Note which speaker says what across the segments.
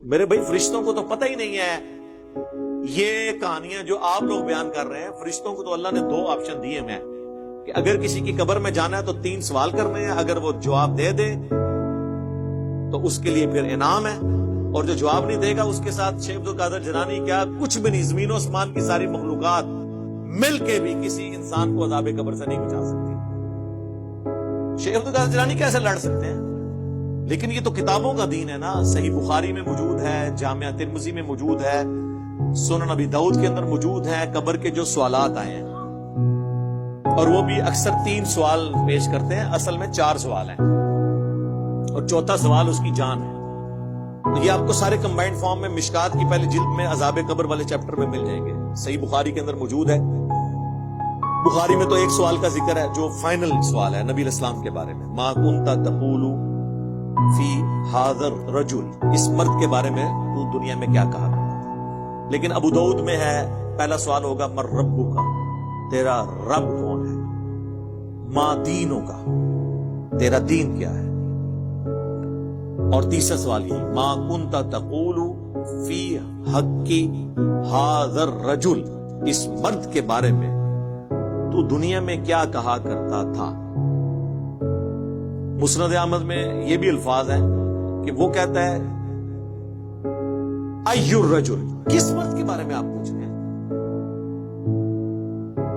Speaker 1: میرے بھائی فرشتوں کو تو پتہ ہی نہیں ہے. یہ کہانیاں جو آپ لوگ بیان کر رہے ہیں، فرشتوں کو تو اللہ نے 2 آپشن دیے ہیں کہ اگر کسی کی قبر میں جانا ہے تو 3 سوال کرنے ہیں، اگر وہ جواب دے دے تو اس کے لیے پھر انعام ہے، اور جو جواب نہیں دے گا اس کے ساتھ شیخ عبد القادر جیلانی کیا کچھ بھی نہیں، زمین و آسمان کی ساری مخلوقات مل کے بھی کسی انسان کو عذاب قبر سے نہیں بچا سکتی. شیخ عبد القادر جیلانی کیسے لڑ سکتے ہیں؟ لیکن یہ تو کتابوں کا دین ہے نا. صحیح بخاری میں موجود ہے، جامعہ ترمذی میں موجود ہے، سنن نبی داؤد کے اندر موجود ہے قبر کے جو سوالات آئے ہیں، اور وہ بھی اکثر 3 سوال پیش کرتے ہیں، اصل میں 4 سوال ہیں، اور چوتھا سوال اس کی جان ہے. یہ آپ کو سارے کمبائنڈ فارم میں مشکات کی پہلی جلد میں عذاب قبر والے چیپٹر میں مل جائیں گے. صحیح بخاری کے اندر موجود ہے. بخاری میں تو ایک سوال کا ذکر ہے جو فائنل سوال ہے نبی علیہ السلام کے بارے میں، ما کنت تقول فی ھذا الرجل، اس مرد کے بارے میں تو دنیا میں کیا کہا. لیکن ابو داؤد میں ہے پہلا سوال ہوگا من ربک، تیرا رب کون ہے. ما دینک، تیرا دین کیا ہے. اور تیسرا سوال یہ ما کنت تقول فی حق ھذا الرجل، اس مرد کے بارے میں تو دنیا میں کیا کہا کرتا تھا. مسند احمد میں یہ بھی الفاظ ہیں کہ وہ کہتا ہے ای الرجل، کس مرد کے بارے میں آپ پوچھ رہے ہیں.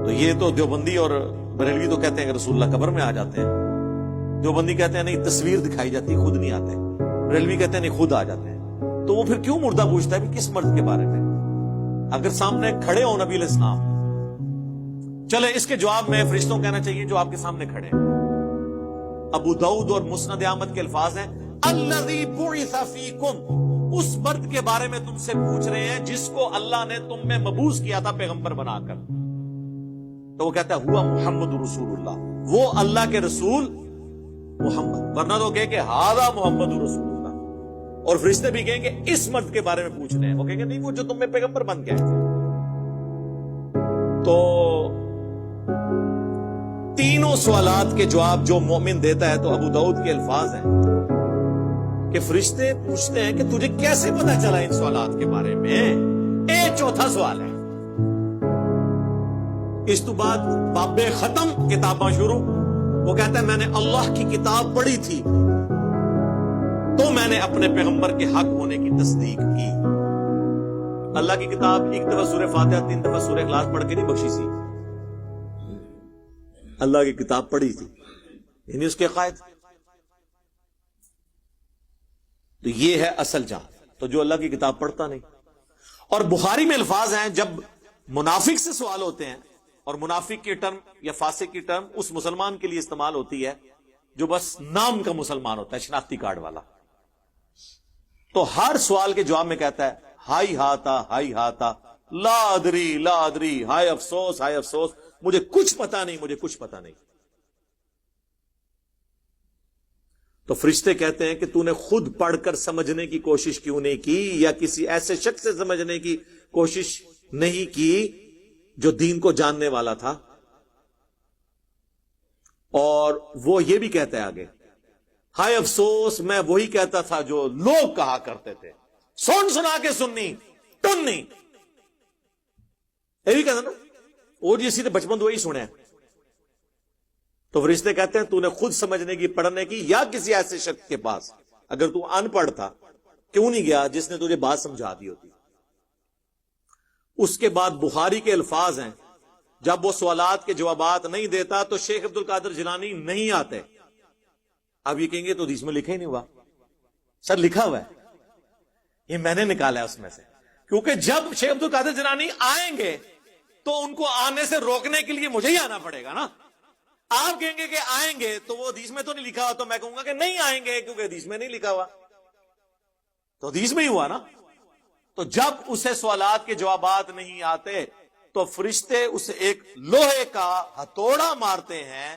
Speaker 1: تو یہ تو دیوبندی اور بریلوی تو کہتے ہیں کہ رسول اللہ قبر میں آ جاتے ہیں. دیوبندی کہتے ہیں نہیں، تصویر دکھائی جاتی، خود نہیں آتے. بریلوی کہتے ہیں نہیں، خود آ جاتے ہیں. تو وہ پھر کیوں مردہ پوچھتا ہے کہ کس مرد کے بارے میں، اگر سامنے کھڑے ہو نبی علیہ السلام. چلے اس کے جواب میں فرشتوں کہنا چاہیے جو آپ کے سامنے کھڑے ہیں. ابو داؤد اور مسند احمد کے الفاظ ہیں الذی بعث فیکم، اس مرد کے بارے میں تم سے پوچھ رہے ہیں جس کو اللہ نے تم میں مبعوث کیا تھا پیغمبر بنا کر. تو وہ کہتا ہے ہوا محمد رسول اللہ، وہ اللہ کے رسول محمد. ورنہ تو کہ ھذا محمد رسول اللہ، اور فرشتے بھی کہیں کہ اس مرد کے بارے میں پوچھ رہے ہیں. وہ کہیں گے نہیں، وہ جو تم میں پیغمبر بن گئے تھے. تو تینوں سوالات کے جواب جو مومن دیتا ہے، تو ابو داؤد کے الفاظ ہیں کہ فرشتے پوچھتے ہیں کہ تجھے کیسے پتا چلا ان سوالات کے بارے میں. ایک چوتھا سوال ہے. اس تو بعد باب ختم، کتاباں شروع. وہ کہتا ہے میں نے اللہ کی کتاب پڑھی تھی تو میں نے اپنے پیغمبر کے حق ہونے کی تصدیق کی. اللہ کی کتاب ایک دفعہ سورہ فاتحہ 3 دفعہ سورہ اخلاص پڑھ کے نہیں بخشی سی، اللہ کی کتاب پڑھی تھی، یعنی اس کے قائد. تو یہ ہے اصل جان. تو جو اللہ کی کتاب پڑھتا نہیں. اور بخاری میں الفاظ ہیں جب منافق سے سوال ہوتے ہیں، اور منافق کی ٹرم یا فاسق کی ٹرم اس مسلمان کے لیے استعمال ہوتی ہے جو بس نام کا مسلمان ہوتا ہے، شناختی کارڈ والا. تو ہر سوال کے جواب میں کہتا ہے ہائی ہاتا ہائی ہاتا، لا ادری لا ادری، ہائے افسوس ہائے افسوس، مجھے کچھ پتا نہیں، مجھے کچھ پتا نہیں. تو فرشتے کہتے ہیں کہ تو نے خود پڑھ کر سمجھنے کی کوشش کیوں نہیں کی، یا کسی ایسے شخص سے سمجھنے کی کوشش نہیں کی جو دین کو جاننے والا تھا. اور وہ یہ بھی کہتا ہے آگے ہائے افسوس، میں وہی کہتا تھا جو لوگ کہا کرتے تھے، سن سنا کے سننی ٹن نہیں. یہ بھی کہتا نا، اور جسی نے بچپن وہی سنے. تو فرشتے کہتے ہیں تو نے خود سمجھنے کی، پڑھنے کی، یا کسی ایسے شخص کے پاس، اگر تو ان پڑھ تھا کیوں نہیں گیا جس نے تجھے بات سمجھا دی ہوتی. اس کے بعد بخاری کے الفاظ ہیں جب وہ سوالات کے جوابات نہیں دیتا تو شیخ عبد القادر جیلانی نہیں آتے. اب یہ کہیں گے تو حدیث میں لکھا ہی نہیں ہوا. سر لکھا ہوا ہے، یہ میں نے نکالا ہے اس میں سے، کیونکہ جب شیخ عبد القادر جیلانی آئیں گے تو ان کو آنے سے روکنے کے لیے مجھے ہی آنا پڑے گا نا. آپ کہیں گے کہ آئیں گے تو وہ حدیث میں تو نہیں لکھا ہوا، تو میں کہوں گا کہ نہیں آئیں گے کیونکہ حدیث میں نہیں لکھا ہوا. تو حدیث میں ہی ہوا نا. تو جب اسے سوالات کے جوابات نہیں آتے تو فرشتے اسے ایک لوہے کا ہتھوڑا مارتے ہیں،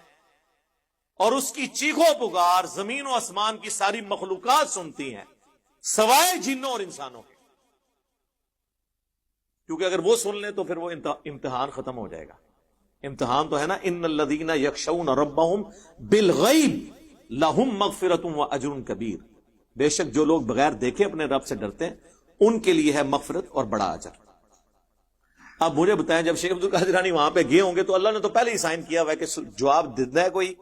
Speaker 1: اور اس کی چیخو پکار زمین و آسمان کی ساری مخلوقات سنتی ہیں سوائے جنوں اور انسانوں کے. کیونکہ اگر وہ سن لیں تو پھر وہ امتحان ختم ہو جائے گا. امتحان تو ہے نا، ان الذین یخشون ربہم بالغیب لہم مغفرۃ واجر کبیر. بے شک جو لوگ بغیر دیکھے اپنے رب سے ڈرتے ہیں ان کے لیے ہے مغفرت اور بڑا اجر۔ اب مجھے بتائیں، جب شیخ عبد القادر جیلانی وہاں پہ گئے ہوں گے تو اللہ نے تو پہلے ہی سائن کیا ہوا ہے کہ جواب دینا ہے کوئی،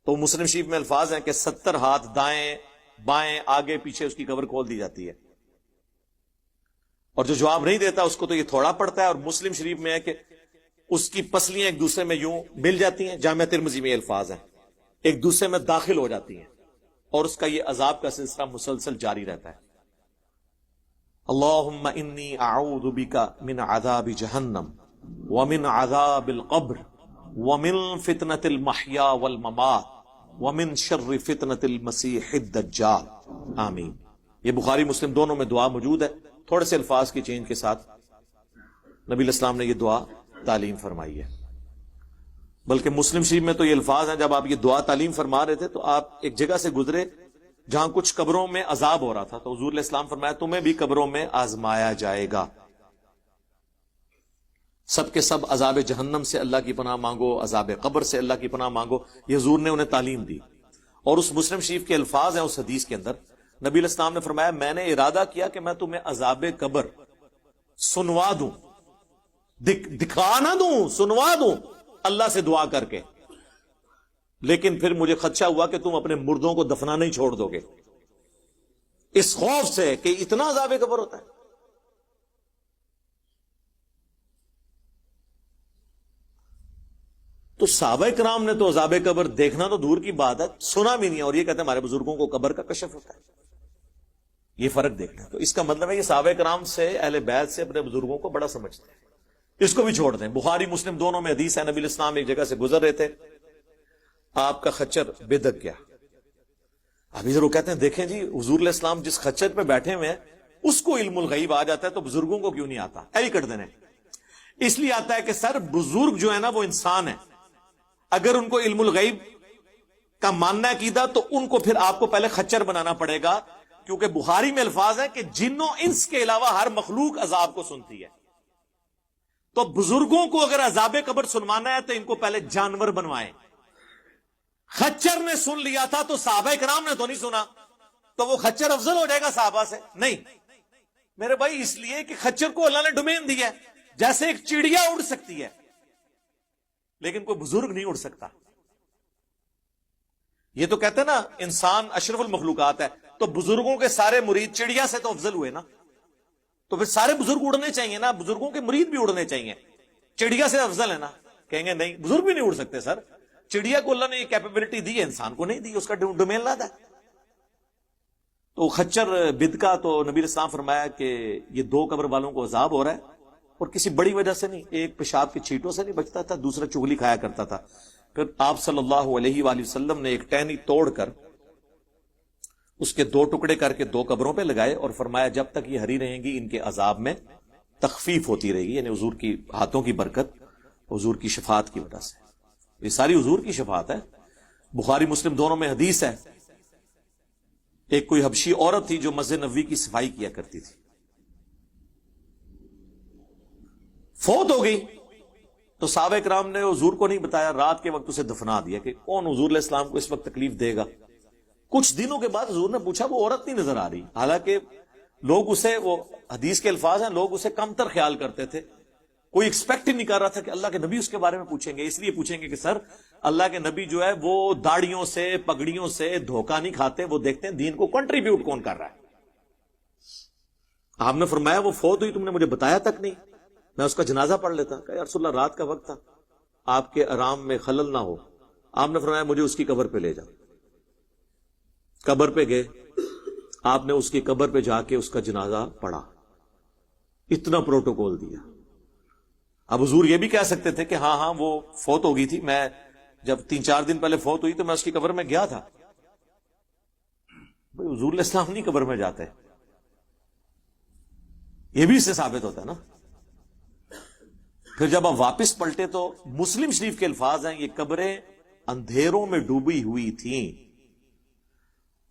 Speaker 1: تو مسلم شریف میں الفاظ ہیں کہ 70 ہاتھ دائیں بائیں آگے پیچھے اس کی قبر کھول دی جاتی ہے، اور جو جواب نہیں دیتا اس کو تو یہ تھوڑا پڑتا ہے۔ اور مسلم شریف میں ہے کہ اس کی پسلیاں ایک دوسرے میں یوں مل جاتی ہیں، جامع ترمذی میں الفاظ ہیں، ایک دوسرے میں داخل ہو جاتی ہیں، اور اس کا یہ عذاب کا سلسلہ مسلسل جاری رہتا ہے۔ اللہم انی اعوذ بک من عذاب جہنم ومن عذاب القبر ومن فتنة المحیا والممات ومن شر فتنة المسیح الدجال، آمین۔ یہ بخاری مسلم دونوں میں دعا موجود ہے، تھوڑے سے الفاظ کی چینج کے ساتھ نبی الاسلام نے یہ دعا تعلیم فرمائی ہے۔ بلکہ مسلم شریف میں تو یہ الفاظ ہیں، جب آپ یہ دعا تعلیم فرما رہے تھے تو آپ ایک جگہ سے گزرے جہاں کچھ قبروں میں عذاب ہو رہا تھا، تو حضور علیہ السلام فرمایا تمہیں بھی قبروں میں آزمایا جائے گا، سب کے سب عذاب جہنم سے اللہ کی پناہ مانگو، عذاب قبر سے اللہ کی پناہ مانگو، یہ حضور نے انہیں تعلیم دی۔ اور اس مسلم شریف کے الفاظ ہیں اس حدیث کے اندر، نبی علیہ السلام نے فرمایا میں نے ارادہ کیا کہ میں تمہیں عذاب قبر سنوا دوں، دکھا نہ دوں، سنوا دوں اللہ سے دعا کر کے، لیکن پھر مجھے خدشہ ہوا کہ تم اپنے مردوں کو دفنانا ہی چھوڑ دو گے، اس خوف سے کہ اتنا عذاب قبر ہوتا ہے۔ تو صحابہ کرام نے تو عذاب قبر دیکھنا تو دور کی بات ہے، سنا بھی نہیں، اور یہ کہتے ہیں ہمارے بزرگوں کو قبر کا کشف ہوتا ہے۔ یہ فرق دیکھنا، تو اس کا مطلب ہے کہ صحابہ کرام سے، اہل بیت سے اپنے بزرگوں کو بڑا سمجھتے ہیں، اس کو بھی چھوڑ دیں۔ بخاری مسلم دونوں میں حدیث ہے، نبی علیہ السلام ایک جگہ سے گزر رہے تھے، آپ کا خچر بدک گیا۔ ابھی ضرور کہتے ہیں دیکھیں جی حضور علیہ السلام جس خچر پہ بیٹھے ہوئے ہیں اس کو علم الغیب آ جاتا ہے، تو بزرگوں کو کیوں نہیں آتا؟ ایسے کر دینے اس لیے آتا ہے کہ سر بزرگ جو ہے نا وہ انسان ہے، اگر ان کو علم الغیب کا ماننا عقیدہ تو ان کو پھر آپ کو پہلے خچر بنانا پڑے گا، کیونکہ بخاری میں الفاظ ہے کہ جنوں انس کے علاوہ ہر مخلوق عذاب کو سنتی ہے۔ تو بزرگوں کو اگر عذاب قبر سنوانا ہے تو ان کو پہلے جانور بنوائیں۔ خچر نے سن لیا تھا تو صحابہ کرام نے تو نہیں سنا، تو وہ خچر افضل ہو جائے گا صحابہ سے؟ نہیں میرے بھائی، اس لیے کہ خچر کو اللہ نے ڈومین دی ہے، جیسے ایک چڑیا اڑ سکتی ہے لیکن کوئی بزرگ نہیں اڑ سکتا۔ یہ تو کہتے ہیں نا انسان اشرف المخلوقات ہے، تو بزرگوں کے سارے مرید چڑیا سے تو افضل ہوئے نا، تو پھر سارے بزرگ اڑنے چاہیے نا، بزرگوں کے مرید بھی اڑنے چاہیے، چڑیا سے افضل ہے نا؟ کہیں گے نہیں بزرگ بھی نہیں اڑ سکتے سر، چڑیا کو اللہ نے یہ کیپیبلٹی دی ہے، انسان کو نہیں دی، اس کا ڈومین لادا ہے۔ تو خچر بدکا تو نبی علیہ السلام فرمایا کہ یہ دو قبر والوں کو عذاب ہو رہا ہے، اور کسی بڑی وجہ سے نہیں، ایک پیشاب کی چھینٹوں سے نہیں بچتا تھا، دوسرا چغلی کھایا کرتا تھا۔ پھر آپ صلی اللہ علیہ وآلہ وسلم نے ایک ٹہنی توڑ کر اس کے دو ٹکڑے کر کے دو قبروں پہ لگائے، اور فرمایا جب تک یہ ہری رہیں گی ان کے عذاب میں تخفیف ہوتی رہے گی، یعنی حضور کی ہاتھوں کی برکت، حضور کی شفاعت کی وجہ سے، یہ ساری حضور کی شفاعت ہے۔ بخاری مسلم دونوں میں حدیث ہے، ایک کوئی حبشی عورت تھی جو مسجد نبوی کی صفائی کیا کرتی تھی، فوت ہو گئی، تو صحابہ کرام نے حضور کو نہیں بتایا، رات کے وقت اسے دفنا دیا کہ کون حضور علیہ السلام کو اس وقت تکلیف دے گا۔ کچھ دنوں کے بعد حضور نے پوچھا وہ عورت نہیں نظر آ رہی، حالانکہ لوگ اسے، وہ حدیث کے الفاظ ہیں، لوگ اسے کم تر خیال کرتے تھے، کوئی ایکسپیکٹ ہی نہیں کر رہا تھا کہ اللہ کے نبی اس کے بارے میں پوچھیں گے، اس لیے پوچھیں گے کہ سر اللہ کے نبی جو ہے وہ داڑھیوں سے پگڑیوں سے دھوکہ نہیں کھاتے، وہ دیکھتے ہیں دین کو کنٹریبیوٹ کون کر رہا ہے۔ آپ نے فرمایا وہ فوت ہوئی، تم نے مجھے بتایا تک نہیں، میں اس کا جنازہ پڑھ لیتا۔ کہ یا رسول اللہ رات کا وقت تھا، آپ کے آرام میں خلل نہ ہو، آپ نے فرمایا مجھے اس کی قبر پہ لے جاؤ۔ قبر پہ گئے، آپ نے اس کی قبر پہ جا کے اس کا جنازہ پڑھا، اتنا پروٹوکول دیا۔ اب حضور یہ بھی کہہ سکتے تھے کہ ہاں ہاں وہ فوت ہو گئی تھی، میں جب 3-4 دن پہلے فوت ہوئی تو میں اس کی قبر میں گیا تھا۔ بھئی حضور علیہ السلام نہیں قبر میں جاتے، یہ بھی اس سے ثابت ہوتا ہے نا۔ پھر جب آپ واپس پلٹے تو مسلم شریف کے الفاظ ہیں، یہ قبریں اندھیروں میں ڈوبی ہوئی تھیں،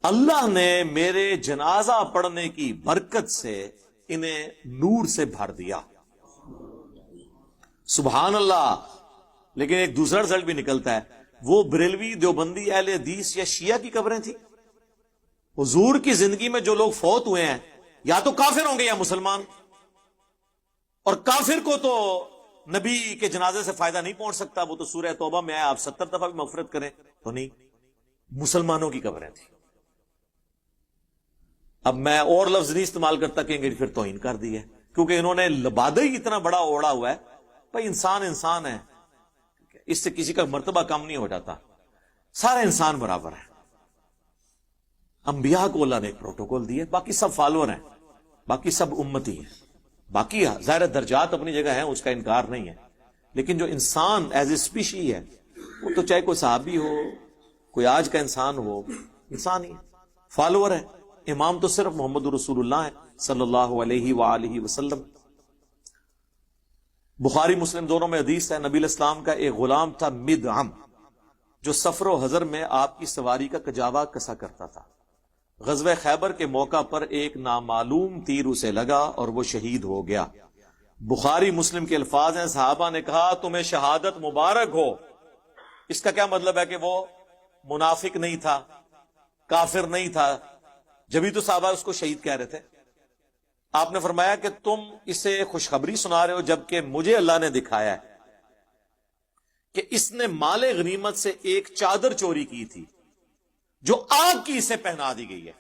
Speaker 1: اللہ نے میرے جنازہ پڑھنے کی برکت سے انہیں نور سے بھر دیا۔ سبحان اللہ۔ لیکن ایک دوسرا رزلٹ بھی نکلتا ہے، وہ بریلوی دیوبندی اہل حدیث یا شیعہ کی قبریں تھیں، حضور کی زندگی میں جو لوگ فوت ہوئے ہیں یا تو کافر ہوں گے یا مسلمان، اور کافر کو تو نبی کے جنازے سے فائدہ نہیں پہنچ سکتا، وہ تو سورہ توبہ میں ہے، آپ 70 دفعہ بھی مغفرت کریں تو نہیں۔ مسلمانوں کی قبریں تھیں۔ اب میں اور لفظ نہیں استعمال کرتا، کہیں گے پھر توہین کر دی ہے، کیونکہ انہوں نے لبادہ ہی اتنا بڑا اوڑا ہوا ہے۔ بھائی انسان انسان ہے، اس سے کسی کا مرتبہ کم نہیں ہو جاتا، سارے انسان برابر ہیں۔ انبیاء کو اللہ نے ایک پروٹوکول دی ہے، باقی سب فالوور ہیں، باقی سب امتی ہیں، باقی ظاہر درجات اپنی جگہ ہیں، اس کا انکار نہیں ہے، لیکن جو انسان ایز اے اسپیشی ہے وہ تو چاہے کوئی صحابی ہو، کوئی آج کا انسان ہو، انسان ہی ہے، فالوور ہے۔ امام تو صرف محمد رسول اللہ ہے صلی اللہ علیہ وآلہ وسلم۔ بخاری مسلم دونوں میں حدیث ہے، نبی علیہ السلام کا ایک غلام تھا مدعم، جو سفر و حضر میں آپ کی سواری کا کجاوا کسا کرتا تھا۔ غزوہ خیبر کے موقع پر ایک نامعلوم تیر اسے لگا اور وہ شہید ہو گیا۔ بخاری مسلم کے الفاظ ہیں، صحابہ نے کہا تمہیں شہادت مبارک ہو۔ اس کا کیا مطلب ہے کہ وہ منافق نہیں تھا، کافر نہیں تھا، جبھی تو صحابہ اس کو شہید کہہ رہے تھے۔ آپ نے فرمایا کہ تم اسے خوشخبری سنا رہے ہو، جبکہ مجھے اللہ نے دکھایا ہے کہ اس نے مال غنیمت سے ایک چادر چوری کی تھی جو آگ کی اسے پہنا دی گئی ہے۔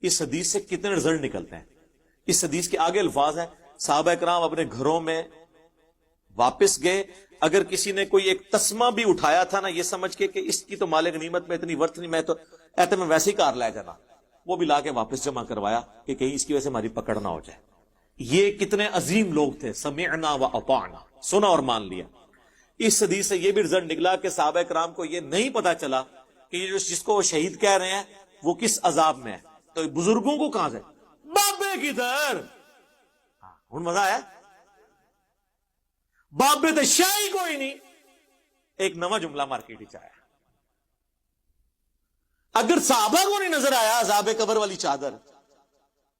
Speaker 1: اس حدیث سے کتنے رزلٹ نکلتے ہیں؟ اس حدیث کے آگے الفاظ ہیں، صحابہ کرام اپنے گھروں میں واپس گئے، اگر کسی نے کوئی ایک تسمہ بھی اٹھایا تھا نا، یہ سمجھ کے کہ اس کی تو مال غنیمت میں اتنی ورتھ نہیں، میں تو ایسے میں ویسے ہی کار لے جانا، وہ بھی لا کے واپس جمع کروایا کہ کہیں اس کی وجہ سے ہماری پکڑ نہ ہو جائے۔ یہ کتنے عظیم لوگ تھے، سمعنا و اطعنا، سنا اور مان لیا۔ اس حدیث سے یہ بھی رزلٹ نکلا کہ صحابہ کرام کو یہ نہیں پتا چلا کہ یہ جس کو وہ شہید کہہ رہے ہیں وہ کس عذاب میں ہے، تو بزرگوں کو کہاں سے بابے کی در ہن مزہ آیا، بابے تو شاہی کوئی نہیں۔ ایک نواں جملہ مارکیٹ ہی آیا، اگر صحابہ کو نہیں نظر آیا عذاب قبر والی چادر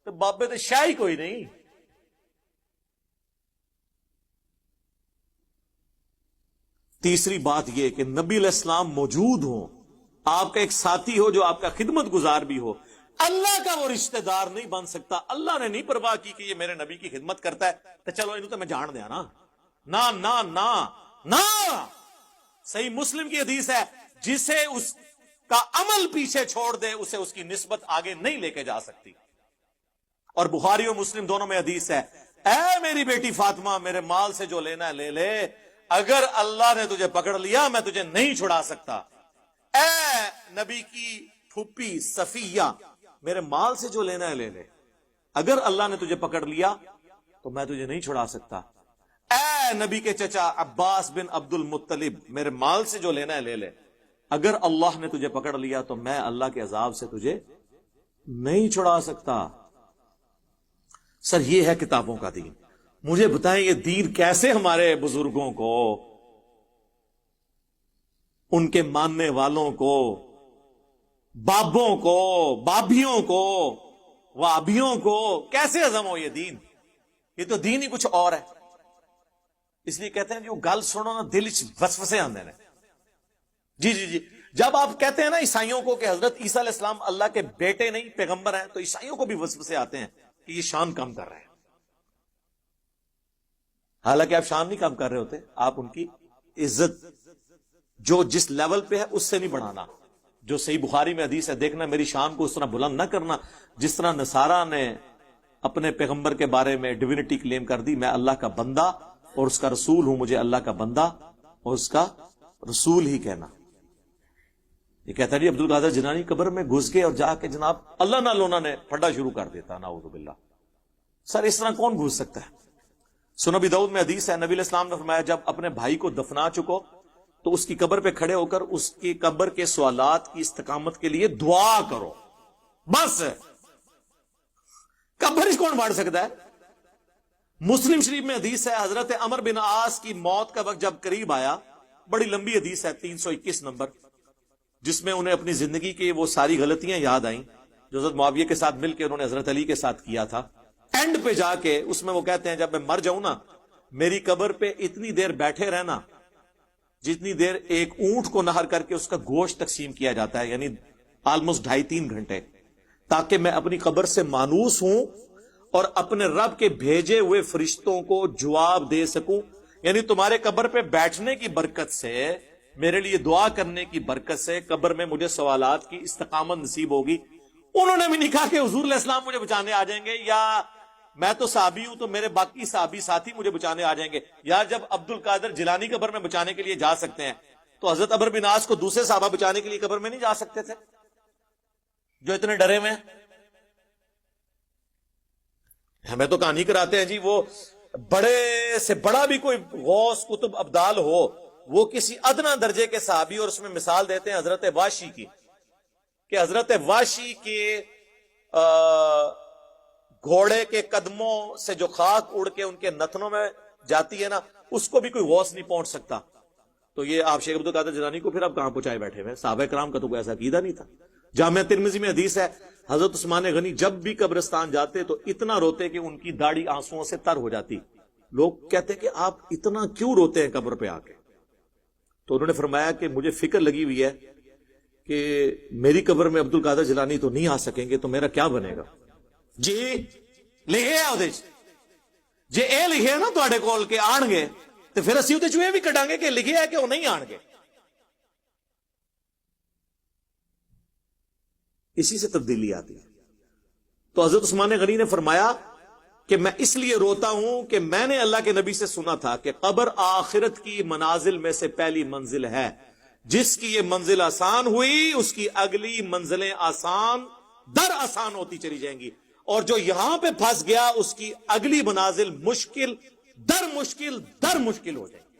Speaker 1: تو بابے تو شاہی کوئی نہیں۔ تیسری بات یہ کہ نبی علیہ السلام موجود ہوں، آپ کا ایک ساتھی ہو جو آپ کا خدمت گزار بھی ہو، اللہ کا وہ رشتہ دار نہیں بن سکتا۔ اللہ نے نہیں پرواہ کی کہ یہ میرے نبی کی خدمت کرتا ہے تو چلو انہوں تو میں جان دیا نا، نا نا نا نا۔ صحیح مسلم کی حدیث ہے، جسے اس کا عمل پیچھے چھوڑ دے اسے اس کی نسبت آگے نہیں لے کے جا سکتی۔ اور بخاری اور مسلم دونوں میں حدیث ہے، اے میری بیٹی فاطمہ میرے مال سے جو لینا ہے لے لے، اگر اللہ نے تجھے پکڑ لیا میں تجھے نہیں چھڑا سکتا۔ اے نبی کی پھوپھی صفیہ میرے مال سے جو لینا ہے لے لے، اگر اللہ نے تجھے پکڑ لیا تو میں تجھے نہیں چھڑا سکتا۔ اے نبی کے چچا عباس بن عبد المطلب میرے مال سے جو لینا ہے لے لے، اگر اللہ نے تجھے پکڑ لیا تو میں اللہ کے عذاب سے تجھے نہیں چھڑا سکتا۔ سر یہ ہے کتابوں کا دین۔ مجھے بتائیں یہ دین کیسے ہمارے بزرگوں کو، ان کے ماننے والوں کو، بابوں کو، بابیوں کو، وابیوں کو کیسے ہضم ہو یہ دین؟ یہ تو دین ہی کچھ اور ہے۔ اس لیے کہتے ہیں جو گل سنو نا دل وسوسے آندے نے۔ جی جی جی، جب آپ کہتے ہیں نا عیسائیوں کو کہ حضرت عیسیٰ علیہ السلام اللہ کے بیٹے نہیں پیغمبر ہیں، تو عیسائیوں کو بھی وسوسے آتے ہیں کہ یہ شان کم کر رہے ہیں۔ حالانکہ آپ شان نہیں کم کر رہے ہوتے، آپ ان کی عزت جو جس لیول پہ ہے اس سے نہیں بڑھانا۔ جو صحیح بخاری میں حدیث ہے، دیکھنا میری شان کو اس طرح بلند نہ کرنا جس طرح نصارہ نے اپنے پیغمبر کے بارے میں ڈیوینٹی کلیم کر دی، میں اللہ کا بندہ اور اس کا رسول ہوں، مجھے اللہ کا بندہ اور اس کا رسول ہی کہنا۔ یہ کہتا ہے جی عبد القادر جنانی قبر میں گھس گئے اور جا کے جناب اللہ نہ لونا نے پھڈا شروع کر دیتا، نعوذ باللہ۔ سر اس طرح کون گھس سکتا ہے؟ سنن ابی داؤد میں حدیث ہے، نبی علیہ السلام نے فرمایا جب اپنے بھائی کو دفنا چکو تو اس کی قبر پہ کھڑے ہو کر اس کی قبر کے سوالات کی استقامت کے لیے دعا کرو، بس۔ قبر اس کون بانٹ سکتا ہے؟ مسلم شریف میں حدیث ہے، حضرت عمر بن عاص کی موت کا وقت جب قریب آیا، بڑی لمبی حدیث ہے 321 نمبر، جس میں انہیں اپنی زندگی کی وہ ساری غلطیاں یاد آئیں جو حضرت معاویہ کے ساتھ مل کے انہوں نے حضرت علی کے ساتھ کیا تھا۔ اینڈ پہ جا کے اس میں وہ کہتے ہیں جب میں مر جاؤں نا، میری قبر پہ اتنی دیر بیٹھے رہنا جتنی دیر ایک اونٹ کو نہر کر کے اس کا گوشت تقسیم کیا جاتا ہے، یعنی آلموسٹ 2.5-3 گھنٹے، تاکہ میں اپنی قبر سے مانوس ہوں اور اپنے رب کے بھیجے ہوئے فرشتوں کو جواب دے سکوں. یعنی تمہارے قبر پہ بیٹھنے کی برکت سے، میرے لیے دعا کرنے کی برکت سے قبر میں مجھے سوالات کی استقامت نصیب ہوگی. انہوں نے بھی نہیں کہا کہ حضور علیہ السلام مجھے بچانے آ جائیں گے، یا میں تو صحابی ہوں تو میرے باقی صحابی ساتھی مجھے بچانے آ جائیں گے. یار جب عبد القادر جیلانی قبر میں بچانے کے لیے جا سکتے ہیں تو حضرت عمرو بن عاص کو دوسرے صحابہ بچانے کے لیے قبر میں نہیں جا سکتے تھے جو اتنے ڈرے ہوئے ہیں؟ ہمیں تو کہانی کراتے ہیں جی وہ بڑے سے بڑا بھی کوئی غوث قطب ابدال ہو، وہ کسی ادنا درجے کے صحابی، اور اس میں مثال دیتے ہیں حضرت واشی کی، کہ حضرت واشی کے گھوڑے کے قدموں سے جو خاک اڑ کے ان کے نتنوں میں جاتی ہے نا، اس کو بھی کوئی غوث نہیں پہنچ سکتا. تو یہ آپ شیخ عبد القادر جیلانی کو پھر آپ کہاں پہنچائے بیٹھے ہوئے؟ صحابہ کرام کا تو کوئی ایسا عقیدہ نہیں تھا. جامعہ ترمذی میں حدیث ہے، حضرت عثمان غنی جب بھی قبرستان جاتے تو اتنا روتے کہ ان کی داڑھی آنسوؤں سے تر ہو جاتی. لوگ کہتے کہ آپ اتنا کیوں روتے ہیں قبر پہ آ کے؟ تو انہوں نے فرمایا کہ مجھے فکر لگی ہوئی ہے کہ میری قبر میں عبد القادر جیلانی تو نہیں آ سکیں گے، تو میرا کیا بنے گا. جی لکھے ہے جی اے لکھے نا تواڈے کول کہ آن گے، تو پھر اسی تے چوہے بھی کٹاں گے کہ لکھے ہے کہ وہ نہیں آن گے. اسی سے تبدیلی آتی ہے. تو حضرت عثمان غنی نے فرمایا کہ میں اس لیے روتا ہوں کہ میں نے اللہ کے نبی سے سنا تھا کہ قبر آخرت کی منازل میں سے پہلی منزل ہے، جس کی یہ منزل آسان ہوئی اس کی اگلی منزلیں آسان در آسان ہوتی چلی جائیں گی، اور جو یہاں پہ پھنس گیا اس کی اگلی منازل مشکل در مشکل ہو جائے گی.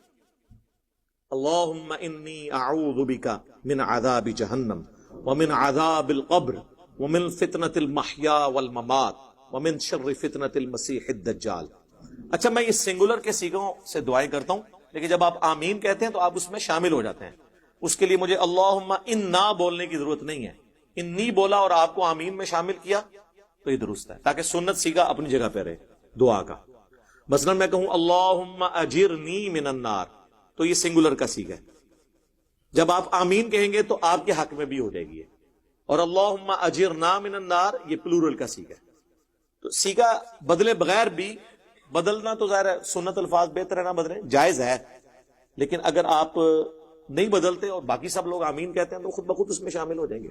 Speaker 1: اللہم انی اعوذ بک من عذاب جہنم ومن عذاب القبر ومن فتنة المحیا والممات ومن شر فتنة المسیح الدجال. اچھا میں یہ سنگولر کے سیغوں سے دعائیں کرتا ہوں، لیکن جب آپ آمین کہتے ہیں تو آپ اس میں شامل ہو جاتے ہیں. اس کے لیے مجھے اللہم انا بولنے کی ضرورت نہیں ہے، انی بولا اور آپ کو آمین میں شامل کیا تو یہ درست ہے، تاکہ سنت سیغہ اپنی جگہ پہ رہے دعا کا. مثلا میں کہوں اللہم اجرنی من النار تو یہ سنگولر کا سیغہ ہے. جب آپ آمین کہیں گے تو آپ کے حق میں بھی ہو جائے گی. اور اللہم اجرنا من النار یہ پلورل کا سیغہ ہے. تو سیغہ بدلے بغیر بھی، بدلنا تو ظاہر ہے سنت الفاظ بہتر ہے نہ بدلیں، جائز ہے، لیکن اگر آپ نہیں بدلتے اور باقی سب لوگ آمین کہتے ہیں تو خود بخود اس میں شامل ہو جائیں گے.